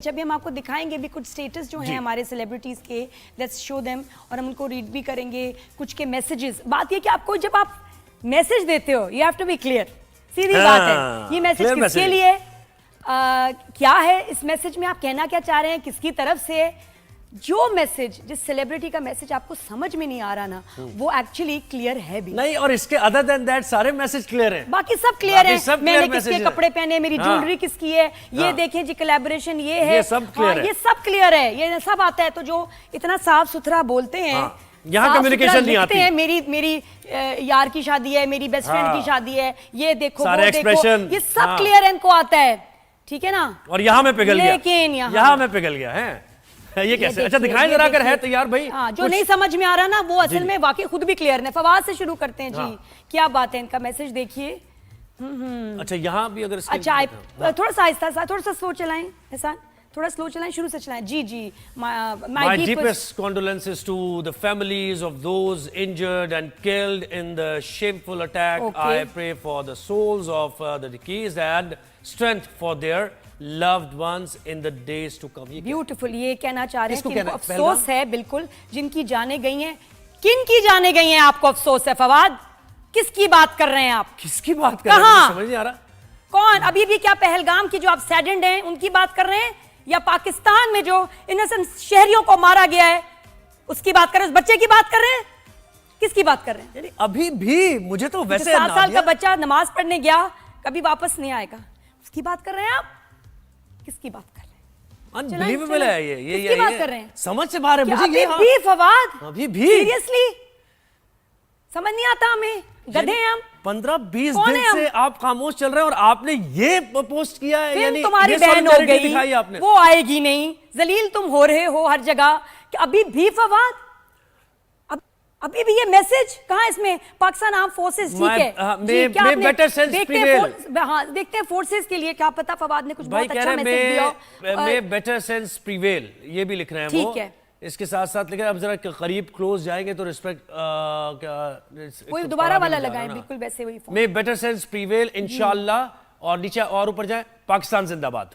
जब भी हम आपको दिखाएंगे भी कुछ स्टेटस जो हैं हमारे सेलिब्रिटीज के, लेट्स शो देम, और हम उनको रीड भी करेंगे कुछ के मैसेजेस। बात ये कि आपको जब आप मैसेज देते हो you have to be clear, सीधी बात है। ये मैसेज किसके लिए, क्या है इस मैसेज में, आप कहना क्या चाह रहे हैं, किसकी तरफ से है। जो मैसेज, जिस सेलिब्रिटी का मैसेज आपको समझ में नहीं आ रहा ना, वो एक्चुअली क्लियर है भी नहीं, और इसके अदर देन दैट सारे मैसेज क्लियर हैं, बाकी सब क्लियर है। मैंने किसके कपड़े पहने, मेरी ज्वेलरी किसकी है, ये देखें जी कोलैबोरेशन ये है, ये सब क्लियर है, ये सब क्लियर है, ये सब आता है। तो जो इतना साफ सुथरा बोलते हैं, यहाँ कम्युनिकेशन नहीं आती है। मेरी यार की शादी है, मेरी बेस्ट फ्रेंड की शादी है, ये देखो सारे वो देखो, ये सब क्लियर इनको आता है, ठीक है ना। और यहाँ में पिघल गया, लेकिन यहाँ में पिघल गया है, ये कैसे? अच्छा दिखाएं जरा, अगर है तो यार भाई। जो नहीं समझ में आ रहा ना, वो असल में वाकई खुद भी क्लियर है। फवाद से शुरू करते हैं जी, क्या बात है, इनका मैसेज देखिए। अच्छा यहाँ भी अगर अच्छा थोड़ा सा आहिस्ता, थोड़ा सा स्लो चलाएं एहसान, थोड़ा स्लो चलाएं, शुरू से चलाएं। जी जी। My deepest condolences to the families of those injured and killed in the shameful attack. I pray for the souls of the deceased and strength for their loved ones in the days to come. Beautiful. ये कहना चाह रहे हैं कि इनको अफसोस है, बिल्कुल, जिनकी जाने गई हैं। किन की जाने गई हैं आपको अफसोस है फवाद? किसकी बात कर रहे हैं आप? किसकी बात कर रहे हैं, समझ नहीं आ रहा। कौन? अभी भी क्या पहलगाम की जो आप सैडेंड हैं उनकी बात कर रहे हैं, या पाकिस्तान में जो इनोसेंट शहरियों को मारा गया है उसकी बात कर रहे हैं, उस बच्चे की बात कर रहे हैं? किसकी बात कर रहे हैं? यानी अभी भी मुझे तो वैसे 7 साल का बच्चा नमाज पढ़ने गया, कभी वापस नहीं आएगा, उसकी बात कर रहे हैं आप? किसकी बात कर रहे हैं? अनबिलीवेबल है ये किसकी बात कर रहे हैं? समझ से बाहर है मुझे ये भी फवाद, अभी भी सीरियसली समझ नहीं आता हमें, गधे हैं हम। 15-20 दिन से आप खामोश चल रहे हैं और आपने ये पोस्ट किया है, यानी तुम्हारी बहन हो गई, दिखाई आपने, वो आएगी नहीं, जलील तुम हो रहे हो हर जगह। कि अभी भी फवाद, अभी भी ये मैसेज कहाँ है इसमें? पाकिस्तान आर्म फोर्सेस, ठीक है, बेटर सेंस प्रिवेल। देखते हैं फोर्सेस के लिए, क्या पता फवाद ने कुछ बहुत अच्छा मैसेज दिया। मैं बेटर सेंस प्रिवेल, ये भी लिख रहे हैं वो, ठीक है। इसके साथ साथ लिख रहे हैं, अब जरा करीब क्लोज जाएंगे तो रिस्पेक्ट कोई दोबारा वाला लगाएं, बिल्कुल वैसे वही। मे बेटर सेंस प्रिवेल इंशाल्लाह, और नीचे और ऊपर जाए, पाकिस्तान जिंदाबाद।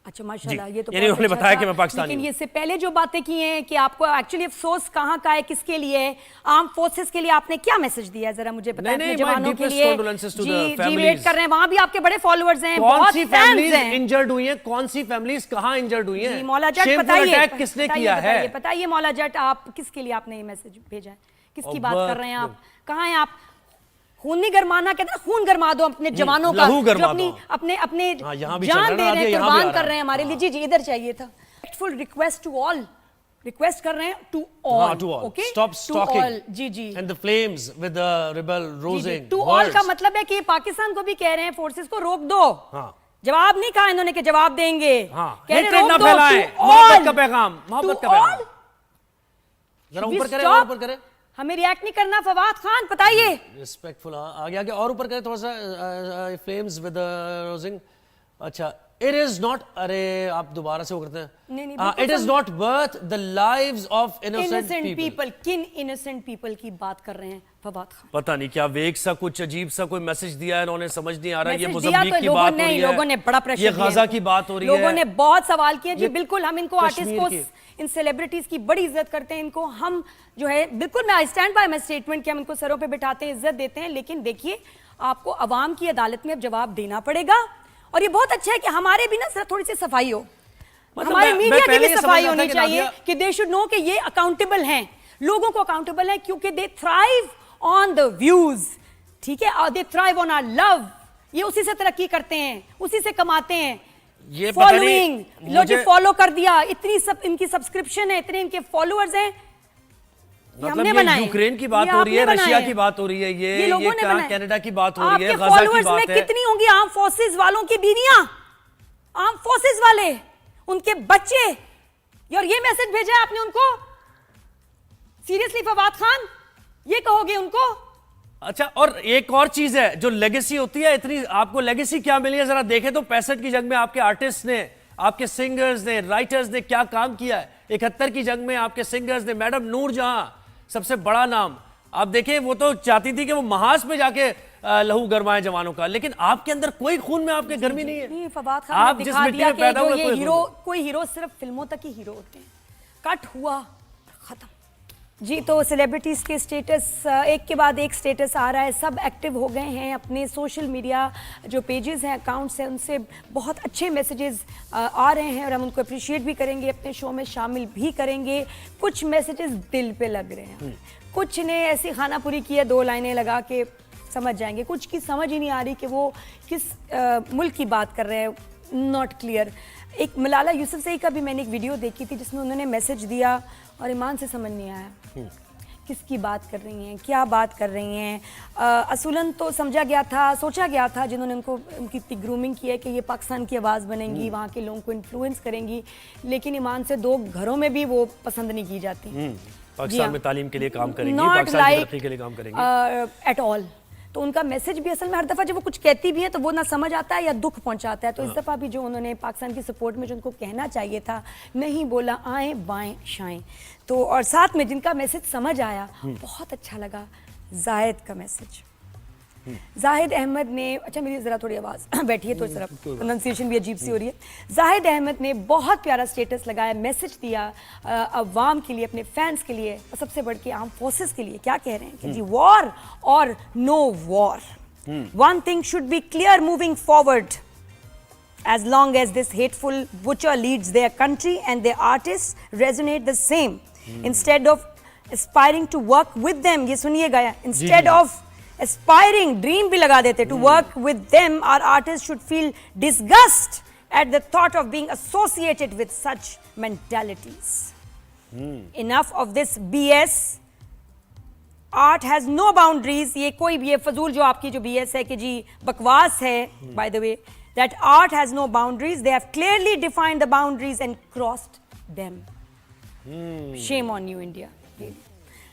अच्छा माशाल्लाह, ये तो यानी उन्होंने बताया कि मैं पाकिस्तानी हूं। लेकिन इससे पहले जो बातें की हैं कि आपको एक्चुअली अफसोस कहाँ का है, किसके लिए है, आर्म फोर्सेस के लिए आपने क्या मैसेज दिया है, जरा मुझे बताएं। जवानों के लिए जी वेट कर रहे हैं, वहां भी आपके बड़े फॉलोअर्स हैं, बहुत सी फैमिलीज इंजर्ड हुई हैं, कौन सी फैमिलीज कहां इंजर्ड हुई हैं? मौला जट बताइए, किसने किया है? बताइए मौला जट, आप किसके लिए आपने ये मैसेज भेजा है, किसकी बात कर रहे हैं आप, कहाँ हैं आप? खून नहीं गरमाना, कहते हैं खून गरमा दो अपने जवानों का, जो अपने जान दे रहे हैं, कुर्बान कर रहे हैं हमारे लिए। जी जी, इधर चाहिए था। Full request to all, request कर रहे हैं to all, okay, stop stalking, जी जी, and the flames with the rebel rousing. To all का मतलब है कि पाकिस्तान को भी कह रहे हैं फोर्सेस को रोक दो। जवाब नहीं कहा इन्होंने कि जवाब देंगे, कह रहे रोक दो। मोहब्बत का पैगाम, मोहब्बत का पैगाम। जरा ऊपर करें, और ऊपर करें, हमें रिएक्ट नहीं करना। फवाद खान बताइए, रिस्पेक्टफुल, आगे आगे और ऊपर करें थोड़ा सा, फ्लेम्स विद रोजिंग। अच्छा, इट इज नॉट, अरे आप दोबारा से वो करते हैं, it is not worth the lives of innocent people. किन इनोसेंट पीपल की बात कर रहे हैं फवाद खान? पता नहीं क्या वेग सा कुछ अजीब सा कोई मैसेज दिया है इन्होंने, समझ नहीं आ रहा है। ये मुज़म्मिल की बात हो रही है, लोगों ने बड़ा प्रेशर, ये गजा की बात हो रही है, लोगों ने बहुत सवाल किए। जी बिल्कुल, हम इनको आर्टिस्ट को, इन सेलिब्रिटीज की बड़ी इज्जत करते हैं, इनको हम जो है बिल्कुल, मैं स्टैंड बाय माय स्टेटमेंट कि हम इनको सरों पे बिठाते हैं, इज्जत देते हैं। लेकिन देखिए, आपको अवाम की अदालत में अब जवाब देना पड़ेगा, और ये बहुत अच्छा है कि हमारे भी ना थोड़ी सी सफाई हो, हमारे मीडिया की भी सफाई होनी चाहिए कि दे शुड नो कि ये अकाउंटेबल हैं, लोगों को अकाउंटेबल है, क्योंकि they thrive on the views, ठीक है, और they thrive on our love. ये उसी से तरक्की करते हैं, उसी से कमाते हैं। ये फॉलोइंग, लो जी फॉलो कर दिया, इतनी सब इनकी सब्सक्रिप्शन है, इतने इनके फॉलोअर्स हैं, मतलब ये यूक्रेन की बात हो रही है, रशिया की बात हो रही है, ये कनाडा की बात हो रही है, गजा की बात है। कितनी होंगी आर्म फोर्सेस वालों की बीवियां, आर्म फोर्सेस वाले, उनके बच्चे, और ये मैसेज भेजा है आपने उनको? सीरियसली फवाद खान, ये कहोगे उनको? अच्छा, और एक और चीज है, जो लेगेसी होती है, इतनी आपको लेगेसी क्या मिली है जरा देखें तो। 65 की जंग में आपके आर्टिस्ट ने, आपके सिंगर्स ने, राइटर्स ने क्या काम किया है। 71 की जंग में आपके सिंगर्स ने, मैडम नूर जहां सबसे बड़ा नाम, आप देखें, वो तो चाहती थी कि वो महाज पे जाके लहू गरमाए जवानों का, लेकिन आपके अंदर कोई खून में आपके गर्मी नहीं है। नहीं, फवाद खान आप ने जिस दिखा मिट्टी दिया में कि पैदा जो हुए ये हीरो, कोई हीरो सिर्फ फिल्मों तक ही हीरो होते हैं। कट हुआ, खत्म जी। तो सेलिब्रिटीज के स्टेटस एक के बाद एक स्टेटस आ रहा है, सब एक्टिव हो गए हैं अपने सोशल मीडिया जो पेजेस हैं, अकाउंट्स हैं, उनसे बहुत अच्छे मैसेजेस आ रहे हैं और हम उनको अप्रिशिएट भी करेंगे, अपने शो में शामिल भी करेंगे। कुछ मैसेजेस दिल पे लग रहे हैं, कुछ ने ऐसी खानापुरी की है, 2 लाइनें लगा के समझ जाएंगे, कुछ की समझ ही नहीं आ रही कि वो किस मुल्क की बात कर रहे हैं, नॉट क्लियर। एक मलाला यूसुफजई का भी मैंने एक वीडियो देखी थी जिसमें उन्होंने मैसेज दिया और ईमान से समझ नहीं आया किसकी बात कर रही हैं, क्या बात कर रही हैं। असूलन तो समझा गया था, सोचा गया था जिन्होंने उनकी इतनी ग्रूमिंग की है कि ये पाकिस्तान की आवाज़ बनेंगी, वहाँ के लोगों को इन्फ्लुएंस करेंगी, लेकिन ईमान से 2 घरों में भी वो पसंद नहीं की जाती। पाकिस्तान में तालीम के लिए काम करेंगी, पाकिस्तान की तरक्की के लिए काम करेंगी एट ऑल। तो उनका मैसेज भी असल में हर दफ़ा जब वो कुछ कहती भी है तो वो ना समझ आता है या दुख पहुंचाता है। तो इस दफ़ा भी जो उन्होंने पाकिस्तान की सपोर्ट में जो उनको कहना चाहिए था नहीं बोला, आए बाएं शाएं। तो और साथ में जिनका मैसेज समझ आया, बहुत अच्छा लगा, जाहिद का मैसेज। जाहिद अहमद ने, अच्छा मेरी ज़रा थोड़ी आवाज़ बैठी है तो ज़रा प्रोनाउंसिएशन भी अजीब सी हो रही है। जाहिद अहमद ने बहुत प्यारा स्टेटस लगाया, मैसेज दिया अवाम के लिए, अपने फैंस के लिए और सबसे बढ़ के आर्म फोर्सेस के लिए। क्या कह रहे हैं कि जी वॉर और no war, one thing should be clear moving forward, as long as this hateful butcher leads their country and their artists resonate the same, instead of aspiring to work with them, ये सुनिएगा, instead of aspiring, dream भी लगा देते, to work with them, our artists should feel disgust at the thought of being associated with such mentalities. Enough of this BS. Art has no boundaries. ये कोई भी, ये फजूल जो आपकी जो BS है कि जी बकवास है, by the way, that art has no boundaries. They have clearly defined the boundaries and crossed them. Shame on you, India.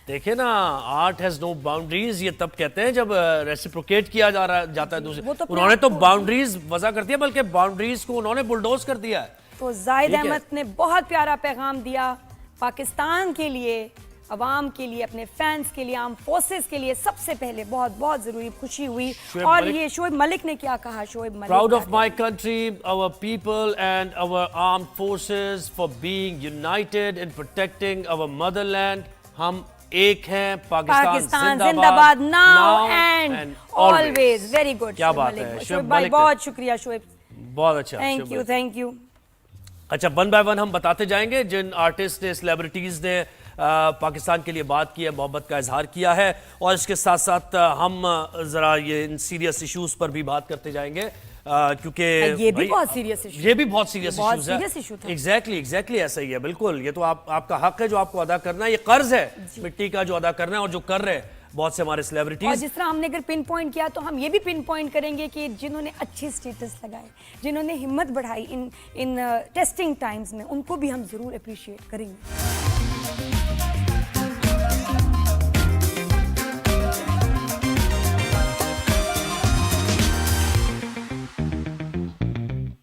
देखिए ना, आर्ट हैज नो बाउंड्रीज, ये तब कहते हैं जब रेसिप्रोकेट किया जाता है दूसरे। तो उन्होंने तो बाउंड्रीज वजह कर दिया, बल्कि बाउंड्रीज को उन्होंने बुलडोज कर दिया है। तो जाहिद अहमद ने बहुत प्यारा पैगाम दिया पाकिस्तान के लिए, अवाम के लिए, अपने फैंस के लिए, आर्म फोर्सेस के लिए। सबसे पहले बहुत बहुत जरूरी खुशी हुई। और ये शोएब मलिक ने क्या कहा? Shoaib Malik, proud of my country, our people and our armed forces for being united in protecting our motherland. हम एक हैं, पाकिस्तान जिंदाबाद, now and always. Very good, क्या बात है शोएब भाई, बहुत शुक्रिया शोएब, बहुत अच्छा, थैंक यू, थैंक यू। अच्छा, 1 बाय 1 हम बताते जाएंगे जिन आर्टिस्ट ने, सेलिब्रिटीज ने पाकिस्तान के लिए बात की है, मोहब्बत का इजहार किया है, और इसके साथ साथ हम जरा ये इन सीरियस इश्यूज पर भी बात करते जाएंगे, क्योंकि ये भी बहुत सीरियस इशू, ये भी बहुत सीरियस इश्यूज है। एग्जैक्टली ऐसा ही है, बिल्कुल। ये तो आपका हक है जो आपको अदा करना है, ये कर्ज है मिट्टी का जो अदा करना है, और जो कर रहे हैं बहुत से हमारे सेलिब्रिटीज। और जिस तरह हमने अगर पिन पॉइंट किया तो हम ये भी पिन पॉइंट करेंगे कि जिन्होंने अच्छे स्टेटस लगाए, जिन्होंने हिम्मत बढ़ाई इन टेस्टिंग टाइम्स में, उनको भी हम जरूर अप्रिशिएट करेंगे।